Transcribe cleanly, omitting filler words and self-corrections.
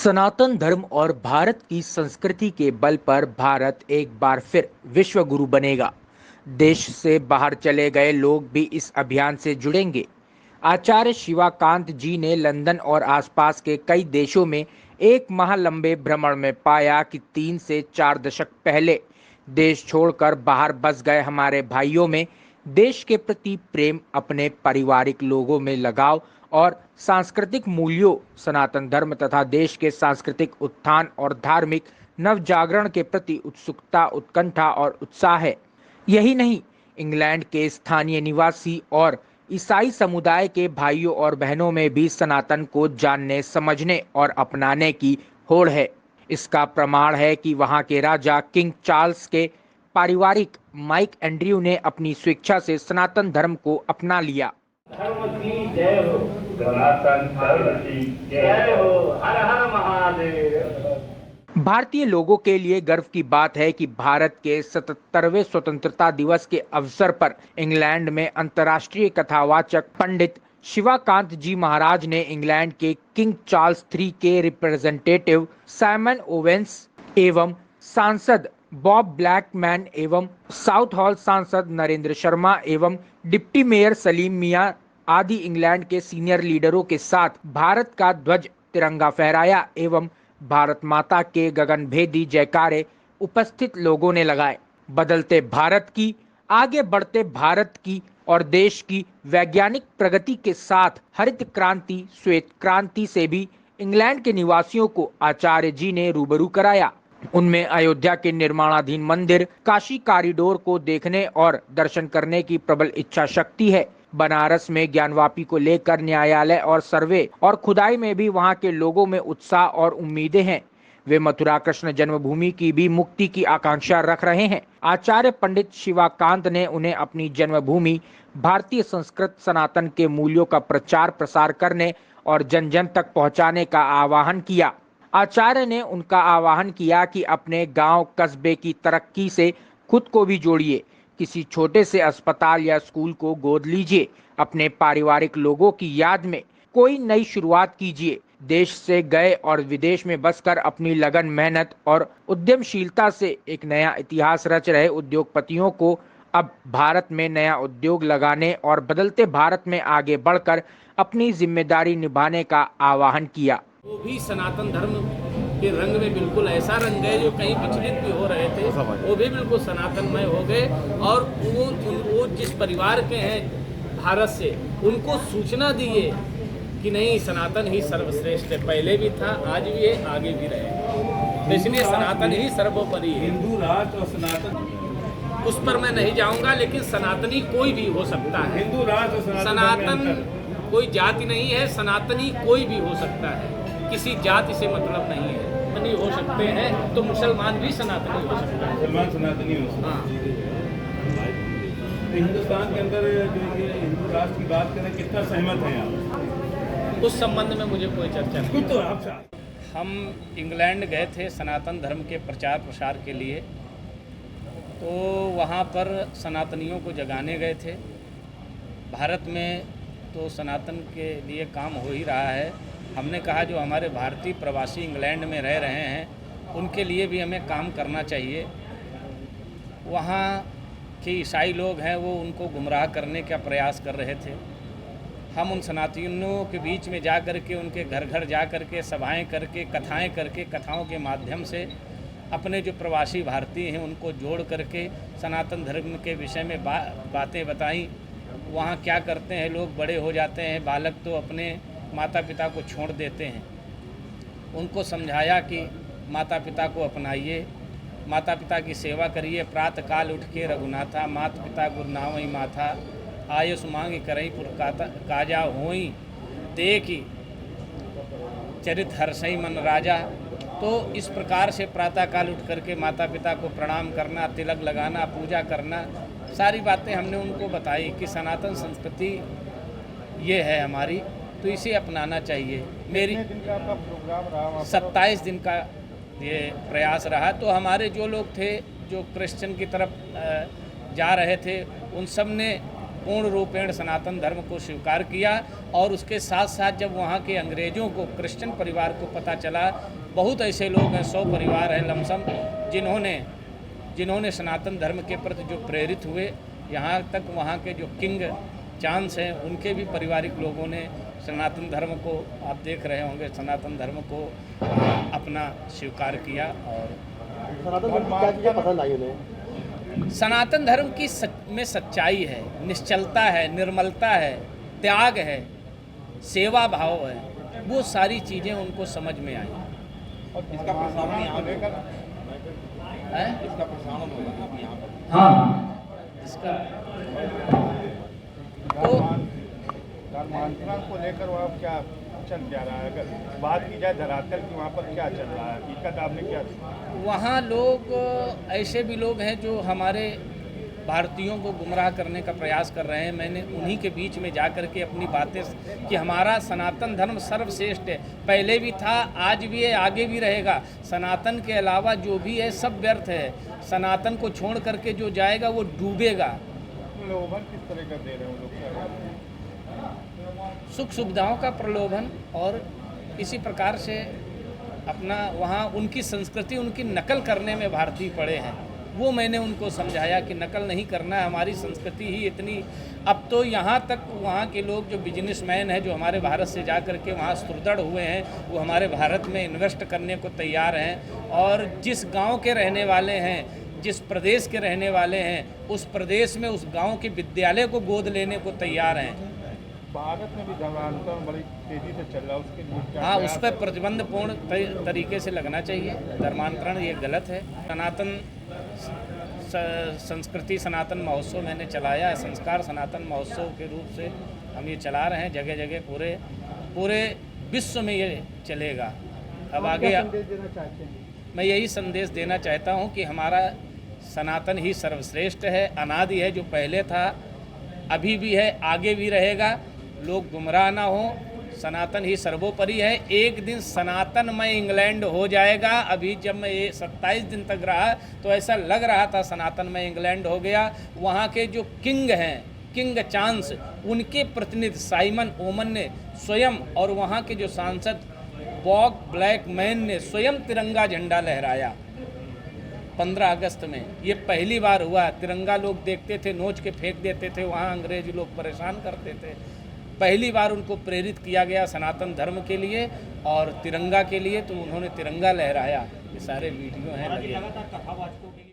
सनातन धर्म और भारत की संस्कृति के बल पर भारत एक बार फिर विश्व गुरु बनेगा। देश से बाहर चले गए लोग भी इस अभियान से जुड़ेंगे। आचार्य शिवाकांत जी ने लंदन और आसपास के कई देशों में एक माह लंबे भ्रमण में पाया कि 3 से 4 दशक पहले देश छोड़कर बाहर बस गए हमारे भाइयों में देश के प्रति प्रेम, अपने पारिवारिक लोगों में लगाव और सांस्कृतिक मूल्यों, सनातन धर्म तथा देश के सांस्कृतिक उत्थान और धार्मिक नवजागरण के प्रति उत्सुकता, उत्कंठा और उत्साह है। यही नहीं, इंग्लैंड के स्थानीय निवासी और ईसाई समुदाय के भाइयों और बहनों में भी सनातन को जानने, समझने और अपनाने की होड़ है। इसका प्रमाण है कि वहां के राजा किंग चार्ल्स के पारिवारिक माइक एंड्रयू ने अपनी स्वेच्छा से सनातन धर्म को अपना लिया। धर्म की जय हो, सनातन धर्म की जय हो, हर हर महादेव। भारतीय लोगों के लिए गर्व की बात है कि भारत के 77वें स्वतंत्रता दिवस के अवसर पर इंग्लैंड में अंतर्राष्ट्रीय कथावाचक पंडित शिवाकांत जी महाराज ने इंग्लैंड के किंग चार्ल्स III के रिप्रेजेंटेटिव साइमन ओवेंस एवं सांसद बॉब ब्लैकमैन एवं साउथ हॉल सांसद नरेंद्र शर्मा एवं डिप्टी मेयर सलीम मियां आदि इंग्लैंड के सीनियर लीडरों के साथ भारत का ध्वज तिरंगा फहराया एवं भारत माता के गगनभेदी जयकारे उपस्थित लोगों ने लगाए। बदलते भारत की, आगे बढ़ते भारत की और देश की वैज्ञानिक प्रगति के साथ हरित क्रांति, श्वेत क्रांति से भी इंग्लैंड के निवासियों को आचार्य जी ने रूबरू कराया। उनमें अयोध्या के निर्माणाधीन मंदिर, काशी कॉरिडोर को देखने और दर्शन करने की प्रबल इच्छा शक्ति है। बनारस में ज्ञानवापी को लेकर न्यायालय और सर्वे और खुदाई में भी वहां के लोगों में उत्साह और उम्मीदें हैं। वे मथुरा कृष्ण जन्मभूमि की भी मुक्ति की आकांक्षा रख रहे हैं। आचार्य पंडित शिवाकांत ने उन्हें अपनी जन्मभूमि भारतीय संस्कृत सनातन के मूल्यों का प्रचार प्रसार करने और जन जन तक पहुंचाने का आह्वान किया। आचार्य ने उनका आह्वान किया कि अपने गांव कस्बे की तरक्की से खुद को भी जोड़िए, किसी छोटे से अस्पताल या स्कूल को गोद लीजिए, अपने पारिवारिक लोगों की याद में कोई नई शुरुआत कीजिए। देश से गए और विदेश में बसकर अपनी लगन, मेहनत और उद्यमशीलता से एक नया इतिहास रच रहे उद्योगपतियों को अब भारत में नया उद्योग लगाने और बदलते भारत में आगे बढ़कर अपनी जिम्मेदारी निभाने का आह्वान किया। वो भी सनातन धर्म के रंग में बिल्कुल ऐसा रंग गए जो कहीं विचलित भी हो रहे थे, वो भी बिल्कुल सनातनमय हो गए। और वो जिस परिवार के हैं भारत से, उनको सूचना दिए कि नहीं, सनातन ही सर्वश्रेष्ठ है। पहले भी था, आज भी है, आगे भी रहेगा। तो इसलिए सनातन ही सर्वोपरि है। हिंदू राष्ट्र और सनातन, उस पर मैं नहीं जाऊंगा, लेकिन सनातनी कोई भी हो सकता है। हिंदू राष्ट्र और सनातन कोई जाति नहीं है, सनातनी कोई भी हो सकता है, किसी जाति से मतलब नहीं है। सनातनी हो सकते हैं तो मुसलमान भी सनातनी हो सकता है। मुसलमान सनातनी हो सकता है। तो हिंदुस्तान के अंदर जो ये हिंदू राष्ट्र की बात करें, कितना सहमत हैं आप? उस संबंध में मुझे कोई चर्चा नहीं। कुछ तो आपसे हम इंग्लैंड गए थे सनातन धर्म के प्रचार प्रसार के लिए, तो वहाँ पर सनातनियों को जगाने गए थे। भारत में तो सनातन के लिए काम हो ही रहा है। हमने कहा जो हमारे भारतीय प्रवासी इंग्लैंड में रह रहे हैं, उनके लिए भी हमें काम करना चाहिए। वहाँ के ईसाई लोग हैं, वो उनको गुमराह करने का प्रयास कर रहे थे। हम उन सनातनियों के बीच में जा कर के, उनके घर घर जा कर के, सभाएँ करके, कथाएँ करके, कथाओं के माध्यम से अपने जो प्रवासी भारतीय हैं उनको जोड़ करके सनातन धर्म के विषय में बातें बताई। वहाँ क्या करते हैं, लोग बड़े हो जाते हैं, बालक तो अपने माता पिता को छोड़ देते हैं। उनको समझाया कि माता पिता को अपनाइए, माता पिता की सेवा करिए। प्रातः काल उठ के रघुनाथा, माता पिता गुरु नावई माथा, आयुष मांग करई पुर काजा होई, देखी चरित हर्षई मन राजा। तो इस प्रकार से प्रातः काल उठ करके माता पिता को प्रणाम करना, तिलक लगाना, पूजा करना, सारी बातें हमने उनको बताई कि सनातन संस्कृति ये है हमारी, तो इसे अपनाना चाहिए। मेरी 27 दिन का ये प्रयास रहा। तो हमारे जो लोग थे जो क्रिश्चियन की तरफ जा रहे थे, उन सब ने पूर्ण रूपेण सनातन धर्म को स्वीकार किया। और उसके साथ साथ जब वहाँ के अंग्रेज़ों को, क्रिश्चियन परिवार को पता चला, बहुत ऐसे लोग हैं, 100 परिवार हैं लमसम, जिन्होंने सनातन धर्म के प्रति जो प्रेरित हुए, यहाँ तक वहाँ के जो किंग चांस हैं उनके भी पारिवारिक लोगों ने सनातन धर्म को, आप देख रहे होंगे, सनातन धर्म को अपना स्वीकार किया। और सनातन धर्म की क्या चीज़ें पसंद आई उन्हें? सनातन धर्म की में सच्चाई है, निश्चलता है, निर्मलता है, त्याग है, सेवा भाव है, वो सारी चीज़ें उनको समझ में आई। और इसका प्रसारण यहाँ लेकर है? इसका प्रसारण होगा यहाँ पर। हाँ, इसका तो धर्मांतरण को लेकर वहाँ क्या चल क्या रहा है? अगर बात की जाए धरातल की, वहाँ पर क्या चल रहा है? हकीकत आपने क्या देखी? वहाँ लोग, ऐसे भी लोग हैं जो हमारे भारतीयों को गुमराह करने का प्रयास कर रहे हैं। मैंने उन्हीं के बीच में जा कर के अपनी बातें कि हमारा सनातन धर्म सर्वश्रेष्ठ है, पहले भी था, आज भी है, आगे भी रहेगा। सनातन के अलावा जो भी है सब व्यर्थ है। सनातन को छोड़ करके जो जाएगा वो डूबेगा। प्रलोभन किस तरह का दे रहे हैं लोग? सुख सुविधाओं का प्रलोभन, और इसी प्रकार से अपना वहाँ उनकी संस्कृति, उनकी नकल करने में भारतीय पड़े हैं। वो मैंने उनको समझाया कि नकल नहीं करना है, हमारी संस्कृति ही इतनी। अब तो यहाँ तक वहाँ के लोग जो बिजनेसमैन हैं, जो हमारे भारत से जा कर के वहाँ सुदृढ़ हुए हैं, वो हमारे भारत में इन्वेस्ट करने को तैयार हैं। और जिस गांव के रहने वाले हैं, जिस प्रदेश के रहने वाले हैं, उस प्रदेश में उस गांव के विद्यालय को गोद लेने को तैयार हैं। भारत में भी धर्मांतरण बड़ी तेजी से चल रहा है, उसके लिए क्या? हाँ, उस पर प्रतिबंध पूर्ण तरीके से लगना चाहिए। धर्मांतरण ये गलत है। सनातन संस्कृति सनातन महोत्सव मैंने चलाया है, संस्कार सनातन महोत्सव के रूप से हम ये चला रहे हैं। जगह जगह पूरे विश्व में ये चलेगा। अब आगे देना चाहते हैं? मैं यही संदेश देना चाहता हूँ कि हमारा सनातन ही सर्वश्रेष्ठ है, अनादि है, जो पहले था अभी भी है, आगे भी रहेगा। लोग गुमराह ना हो, सनातन ही सर्वोपरि है। एक दिन सनातन में इंग्लैंड हो जाएगा। अभी जब मैं ये 27 दिन तक रहा तो ऐसा लग रहा था सनातन में इंग्लैंड हो गया। वहाँ के जो किंग हैं, किंग चांस, उनके प्रतिनिधि साइमन ओमन ने स्वयं, और वहाँ के जो सांसद बॉब ब्लैकमैन ने स्वयं तिरंगा झंडा लहराया 15 अगस्त में। ये पहली बार हुआ। तिरंगा लोग देखते थे, नोच के फेंक देते थे, वहाँ अंग्रेज लोग परेशान करते थे। पहली बार उनको प्रेरित किया गया सनातन धर्म के लिए और तिरंगा के लिए, तो उन्होंने तिरंगा लहराया। ये सारे वीडियो हैं लगे।